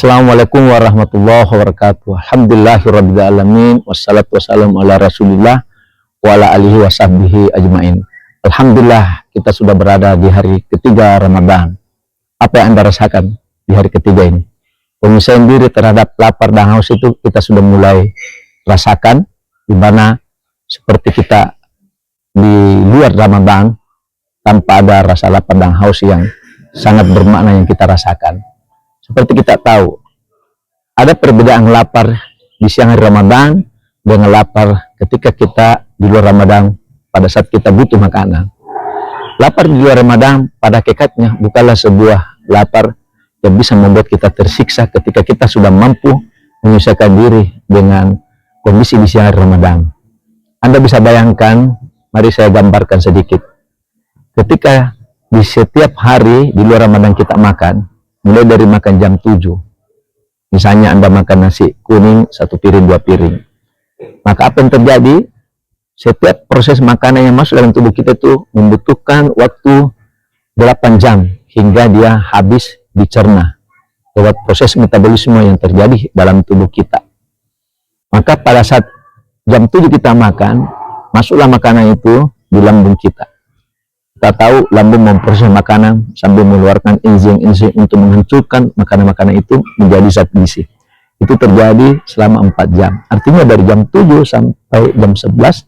Assalamualaikum warahmatullahi wabarakatuh. Alhamdulillahirabbil alamin wassalatu wassalamu ala Rasulillah wa ala alihi washabbihi ajmain. Alhamdulillah, kita sudah berada di hari ketiga Ramadan. Apa yang Anda rasakan di hari ketiga ini? Penyesuaian diri terhadap lapar dan haus itu kita sudah mulai rasakan, di mana seperti kita di luar Ramadan tanpa ada rasa lapar dan haus yang sangat bermakna yang kita rasakan. Seperti kita tahu, ada perbedaan lapar di siang hari Ramadan dengan lapar ketika kita di luar Ramadan pada saat kita butuh makanan. Lapar di luar Ramadan pada hakikatnya bukanlah sebuah lapar yang bisa membuat kita tersiksa ketika kita sudah mampu menyelesaikan diri dengan kondisi di siang hari Ramadan. Anda bisa bayangkan, mari saya gambarkan sedikit. Ketika di setiap hari di luar Ramadan kita makan, mulai dari makan jam 7, misalnya Anda makan nasi kuning 1 piring 2 piring, maka apa yang terjadi? Setiap proses makanan yang masuk dalam tubuh kita itu membutuhkan waktu 8 jam hingga dia habis dicerna lewat proses metabolisme yang terjadi dalam tubuh kita. Maka pada saat jam 7 kita makan, masuklah makanan itu di lambung kita. Kita tahu lambung memproses makanan sambil mengeluarkan enzim-enzim untuk menghancurkan makanan-makanan itu menjadi zat gizi. Itu terjadi selama 4 jam. Artinya dari jam 7 sampai jam 11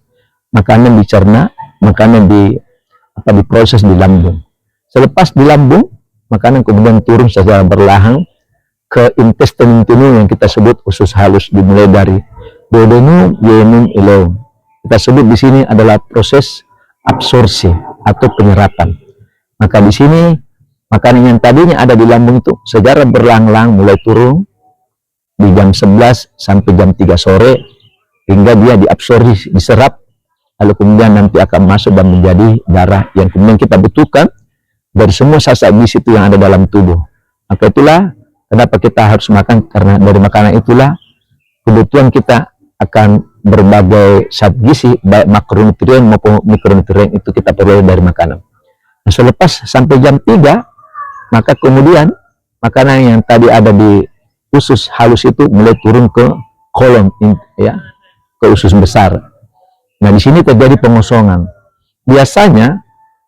makanan dicerna, makanan diproses di lambung. Selepas di lambung, makanan kemudian turun secara perlahan ke intestin yang kita sebut usus halus, dimulai dari duodenum, ileum, ileum. Kita sebut di sini adalah proses absorpsi atau penyerapan. Maka di sini makanan yang tadinya ada di lambung itu secara berlang-lang mulai turun di jam 11 sampai jam 3 sore hingga dia diabsorpsi, diserap, lalu kemudian nanti akan masuk dan menjadi darah yang kemudian kita butuhkan dari semua zat gizi itu yang ada dalam tubuh. Maka itulah kenapa kita harus makan, karena dari makanan itulah kebutuhan kita akan berbagai zat gizi, baik makronutrien maupun mikronutrien itu kita peroleh dari makanan. Nah, selepas sampai jam 3, maka kemudian makanan yang tadi ada di usus halus itu mulai turun ke kolon, ya, ke usus besar. Nah, di sini terjadi pengosongan. Biasanya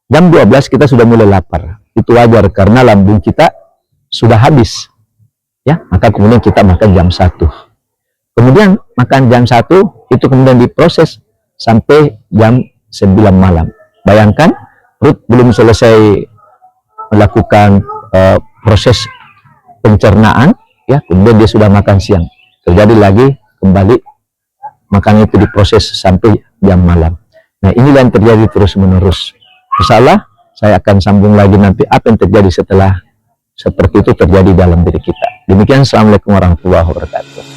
jam 12 kita sudah mulai lapar. Itu wajar karena lambung kita sudah habis. Ya, maka kemudian kita makan jam 1. Kemudian makan jam 1 itu kemudian diproses sampai jam 9 malam. Bayangkan perut belum selesai melakukan proses pencernaan, ya, kemudian dia sudah makan siang. Terjadi lagi kembali makanan itu diproses sampai jam malam. Nah, inilah yang terjadi terus menerus. Insyaallah saya akan sambung lagi nanti apa yang terjadi setelah seperti itu terjadi dalam diri kita. Demikian, assalamualaikum warahmatullahi wabarakatuh.